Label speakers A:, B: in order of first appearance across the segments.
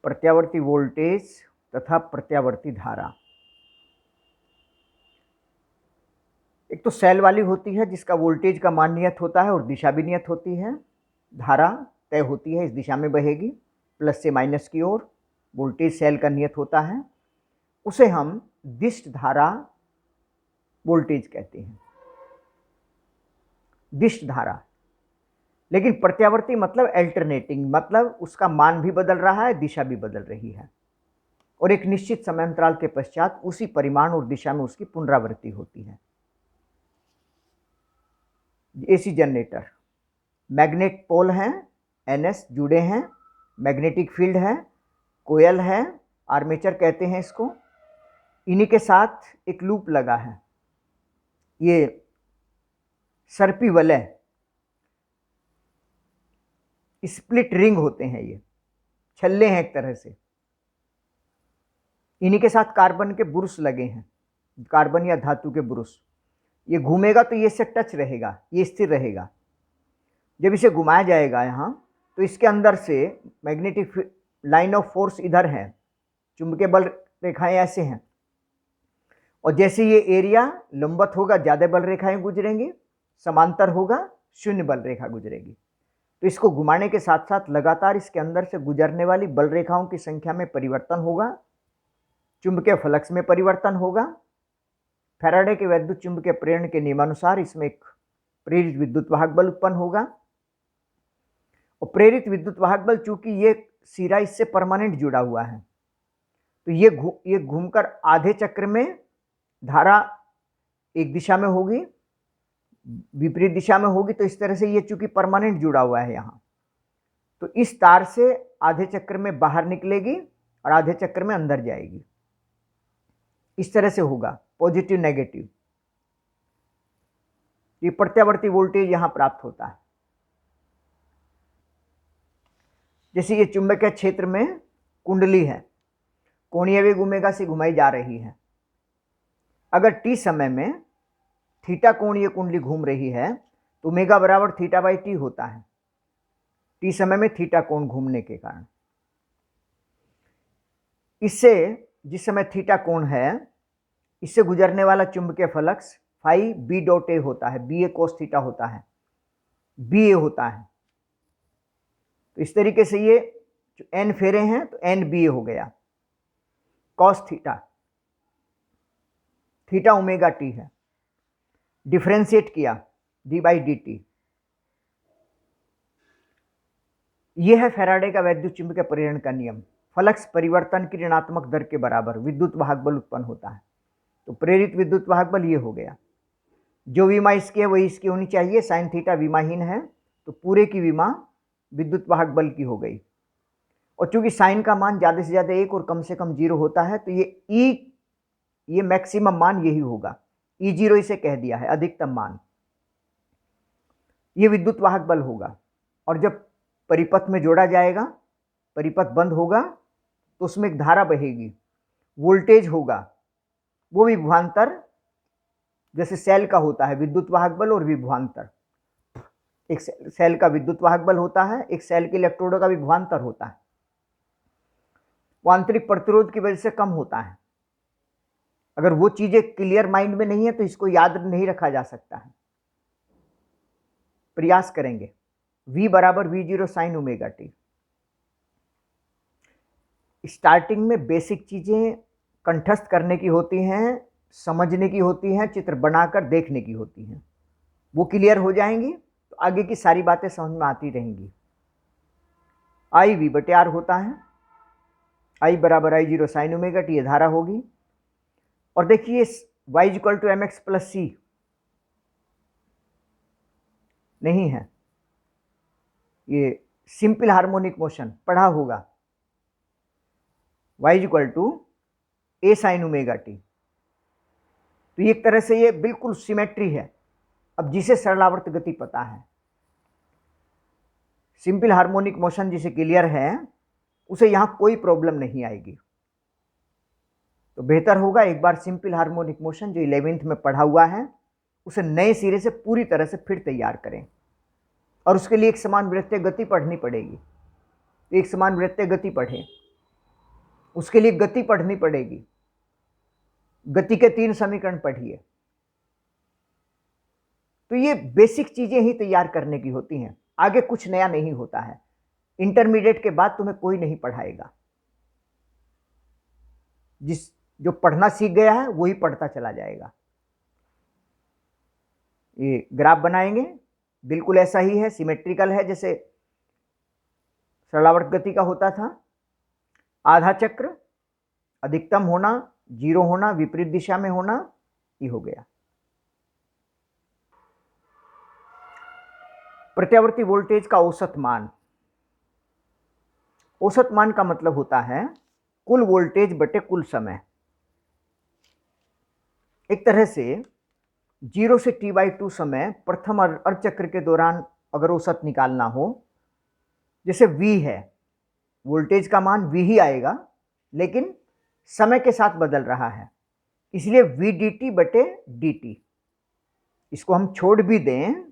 A: प्रत्यावर्ती वोल्टेज तथा प्रत्यावर्ती धारा। एक तो सेल वाली होती है जिसका वोल्टेज का मान नियत होता है और दिशा भी नियत होती है। धारा तय होती है, इस दिशा में बहेगी, प्लस से माइनस की ओर। वोल्टेज सेल का नियत होता है, उसे हम दिष्ट धारा वोल्टेज कहते हैं, दिष्ट धारा। लेकिन प्रत्यावर्ती मतलब अल्टरनेटिंग, मतलब उसका मान भी बदल रहा है, दिशा भी बदल रही है, और एक निश्चित समय अंतराल के पश्चात उसी परिमाण और दिशा में उसकी पुनरावृत्ति होती है। एसी जनरेटर, मैग्नेट पोल हैं, NS जुड़े हैं, मैग्नेटिक फील्ड है, कोयल है, आर्मेचर कहते हैं इसको, इन्हीं के साथ एक लूप लगा है। ये सर्पी वलय, स्प्लिट रिंग होते हैं, ये छल्ले हैं एक तरह से। इन्हीं के साथ कार्बन के ब्रुश लगे हैं, कार्बन या धातु के ब्रुश। ये घूमेगा तो ये इससे टच रहेगा, ये स्थिर रहेगा। जब इसे घुमाया जाएगा यहाँ, तो इसके अंदर से मैग्नेटिक लाइन ऑफ फोर्स इधर है, चुंबकीय बल रेखाएं ऐसे हैं, और जैसे ये एरिया लंबवत होगा ज्यादा बल रेखाएं गुजरेंगी, समांतर होगा शून्य बल रेखा गुजरेगी। तो इसको घुमाने के साथ साथ लगातार इसके अंदर से गुजरने वाली बल रेखाओं की संख्या में परिवर्तन होगा, चुंबकीय फ्लक्स में परिवर्तन होगा। फैराडे के वैद्युत चुंबकीय प्रेरण के नियमानुसार इसमें एक प्रेरित विद्युत वाहक बल उत्पन्न होगा, और प्रेरित विद्युत वाहक बल चूंकि ये सिरा इससे परमानेंट जुड़ा हुआ है, तो ये घूमकर आधे चक्र में धारा एक दिशा में होगी, विपरीत दिशा में होगी। तो इस तरह से ये चूंकि परमानेंट जुड़ा हुआ है यहाँ, तो इस तार से आधे चक्र में बाहर निकलेगी और आधे चक्र में अंदर जाएगी। इस तरह से होगा, पॉजिटिव नेगेटिव। ये प्रत्यावर्ती वोल्टेज यहां प्राप्त होता है। जैसे ये चुंबकीय क्षेत्र में कुंडली है, कोणीय वेग ओमेगा से घुमाई जा रही है। अगर टी समय में थीटा कोणीय कुंडली घूम रही है तो ओमेगा बराबर थीटा बाई टी होता है, टी समय में थीटा कोण घूमने के कारण। इससे जिस समय थीटा कोण है, इससे गुजरने वाला चुंबकीय flux phi B dot A होता है, बी ए कोस थीटा होता है, बी ए होता है। तो इस तरीके से ये जो एन फेरे हैं तो एन बी ए हो गया, cos theta, theta omega T है, डिफरेंशिएट किया डी बाई डी टी। यह है फैराडे का वैद्युत चुंबकीय प्रेरण का नियम। फ्लक्स परिवर्तन की ऋणात्मक दर के बराबर विद्युत वाहक बल उत्पन्न होता है। तो प्रेरित विद्युत वाहक बल ये हो गया, जो विमा इसकी है वही इसकी होनी चाहिए। साइन थीटा विमाहीन है तो पूरे की विमा विद्युत वाहक बल की हो गई, और चूंकि साइन का मान ज्यादा से ज्यादा 1 और कम से कम 0 होता है, तो ये मैक्सिमम मान यही होगा। E0 इसे कह दिया है, अधिकतम मान। ये विद्युत वाहक बल होगा, और जब परिपथ में जोड़ा जाएगा, परिपथ बंद होगा, तो उसमें एक धारा बहेगी, वोल्टेज होगा, वो विभवांतर जैसे सेल का होता है विद्युत वाहक बल और विभवांतर। एक सेल का विद्युत वाहक बल होता है, एक सेल के इलेक्ट्रोडों का विभवांतर होता है। वो आंतरिक प्रतिरोध की वजह से कम होता है। अगर वो चीजें क्लियर माइंड में नहीं है तो इसको याद नहीं रखा जा सकता है। प्रयास करेंगे। V बराबर V0 sign omega T. Starting में बेसिक चीजें कंठस्थ करने की होती हैं, समझने की होती हैं, चित्र बनाकर देखने की होती हैं। वो क्लियर हो जाएंगी तो आगे की सारी बातें समझ में आती रहेंगी। आई वी बटे आर होता है, आई बराबर I0 साइन ओमेगा टी, ये धारा होगी। और देखिए y equal to m x plus c नहीं है, ये सिंपल हार्मोनिक मोशन पढ़ा होगा, y equal to a sine omega t. तो एक तरह से ये बिल्कुल सिमेट्री है। अब जिसे सरलावर्त गति पता है, सिंपल हार्मोनिक मोशन जिसे क्लियर है, उसे यहां कोई प्रॉब्लम नहीं आएगी। तो बेहतर होगा एक बार सिंपल हार्मोनिक मोशन जो 11th में पढ़ा हुआ है उसे नए सिरे से पूरी तरह से फिर तैयार करें, और उसके लिए एक समान वृत्तीय गति पढ़नी पड़ेगी। एक समान वृत्तीय गति पढ़ें, उसके लिए गति पढ़नी पड़ेगी। गति के 3 समीकरण पढ़िए। तो ये बेसिक चीजें ही तैयार करने की होती हैं, आगे कुछ नया नहीं होता है। इंटरमीडिएट के बाद तुम्हें कोई नहीं पढ़ाएगा। जो पढ़ना सीख गया है वही पढ़ता चला जाएगा। ये ग्राफ बनाएंगे, बिल्कुल ऐसा ही है, सिमेट्रिकल है जैसे सरलावर्त गति का होता था। आधा चक्र, अधिकतम होना, 0 होना, विपरीत दिशा में होना, ये हो गया। प्रत्यावर्ती वोल्टेज का औसत मान। औसत मान का मतलब होता है कुल वोल्टेज बटे कुल समय। एक तरह से 0 से T/2 समय प्रथम अर्धचक्र के दौरान अगर औसत निकालना हो, जैसे V है, वोल्टेज का मान V ही आएगा, लेकिन समय के साथ बदल रहा है, इसलिए V dt बटे dt। इसको हम छोड़ भी दें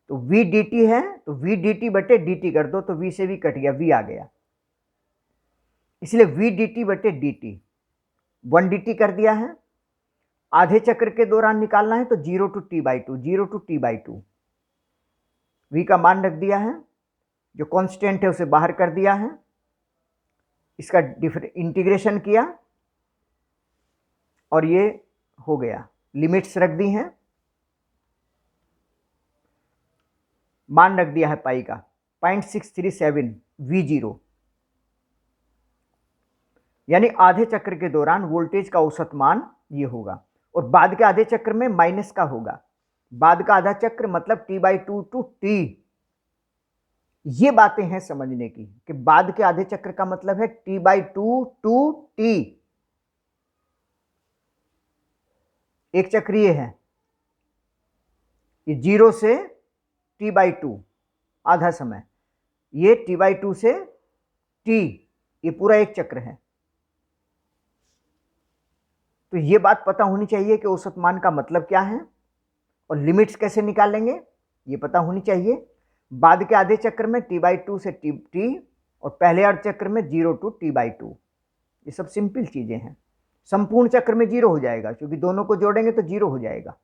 A: तो V dt है, तो V dt बटे dt कर दो तो V से V कट गया, V आ गया, इसलिए V dt बटे dt 1 dt कर दिया है। आधे चक्र के दौरान निकालना है तो 0 to T/2, 0 to T/2। V का मान रख दिया है, जो कांस्टेंट है उसे बाहर कर दिया है, इसका इंटीग्रेशन किया और ये हो गया, लिमिट्स रख दी हैं, मान रख दिया है पाई का 0.637 V0, यानी आधे चक्र के दौरान वोल्टेज का औसत मान ये होगा। और बाद के आधे चक्र में माइनस का होगा। बाद का आधा चक्र मतलब T/2 टू T। ये बातें हैं समझने की कि बाद के आधे चक्र का मतलब है T/2 टू T। एक चक्र ये है, ये 0 से T/2 आधा समय, ये T/2 से T, ये पूरा एक चक्र है। तो ये बात पता होनी चाहिए कि औसत मान का मतलब क्या है और लिमिट्स कैसे निकालेंगे, ये पता होनी चाहिए। बाद के आधे चक्र में T/2 से T और पहले अर्ध चक्र में 0 टू T/2। ये सब सिंपल चीजें हैं। संपूर्ण चक्र में 0 हो जाएगा, क्योंकि दोनों को जोड़ेंगे तो 0 हो जाएगा।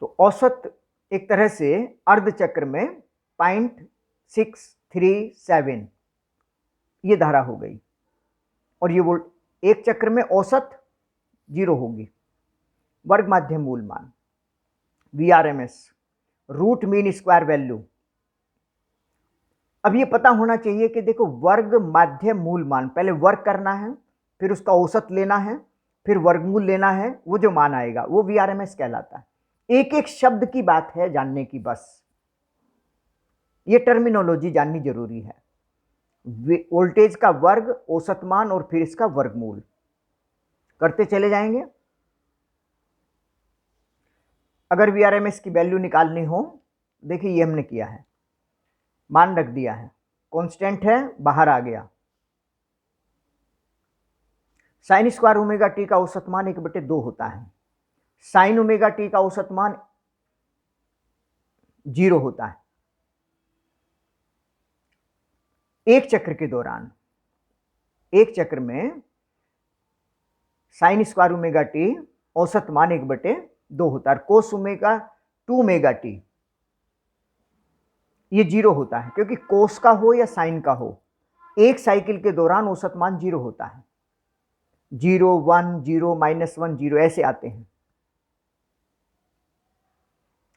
A: तो औसत एक तरह से अर्ध चक्र में 0.637 ये धारा हो गई, और ये वोल्ट एक चक्र में औसत 0 होगी। वर्ग माध्य मूल मान VRMS, root mean square value. अब ये पता होना चाहिए कि देखो, वर्ग माध्य मूल मान, पहले वर्ग करना है, फिर उसका औसत लेना है, फिर वर्गमूल लेना है, वो जो मान आएगा वो VRMS कहलाता है। एक एक शब्द की बात है जानने की, बस ये टर्मिनोलॉजी जाननी जरूरी है। वोल्टेज का वर्ग, औसत मान और फिर इसका वर्गमूल करते चले जाएंगे। अगर VRMS की वैल्यू निकालनी हो, देखिए ये हमने किया है, मान रख दिया है, कांस्टेंट है, बाहर आ गया। साइन स्क्वायर ओमेगा टी का औसत मान 1/2 होता है। साइन ओमेगा टी का औसत मान 0 होता है। एक चक्र के दौरान, एक चक्र में साइन स्क्वायर ओमेगा टी औसत मान 1/2 होता है। कोस ओमेगा 2 ओमेगा टी ये 0 होता है, क्योंकि कोस का हो या साइन का हो, एक साइकिल के दौरान औसत मान 0 होता है। 0, 1, 0, -1, 0 ऐसे आते हैं।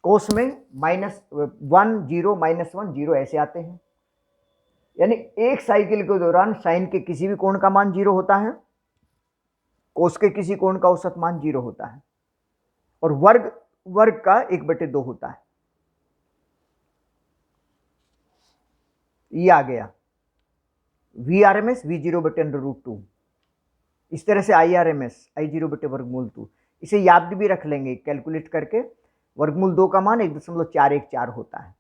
A: कोस में -1, 0, -1, 0 ऐसे आते हैं। यानी एक साइकिल के दौरान साइन के किसी भी कोण का मान 0 होता है, कोस के किसी कोण का औसत मान 0 होता है, और वर्ग का 1/2 होता है। ये आ गया VRMS V0/√2। इस तरह से IRMS I0/√2। इसे याद भी रख लेंगे कैलकुलेट करके। वर्गमूल 2 का मान 1.414 होता है।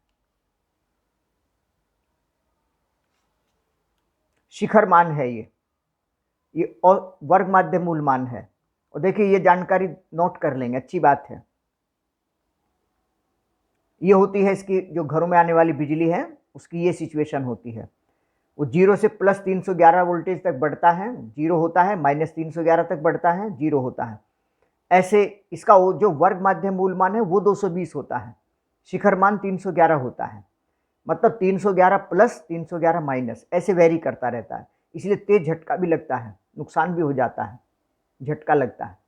A: शिखर मान है ये और वर्ग माध्य मूल मान है। और देखिए ये जानकारी नोट कर लेंगे, अच्छी बात है। ये होती है इसकी, जो घरों में आने वाली बिजली है उसकी ये सिचुएशन होती है। वो 0 से प्लस 311 वोल्टेज तक बढ़ता है, 0 होता है, माइनस 311 तक बढ़ता है, 0 होता है। ऐसे इसका वो जो वर्ग माध्य मूल मान है वो 220 होता है, शिखर मान 311 होता है। मतलब 311 प्लस 311 माइनस ऐसे वेरी करता रहता है, इसलिए तेज झटका भी लगता है, नुकसान भी हो जाता है, झटका लगता है।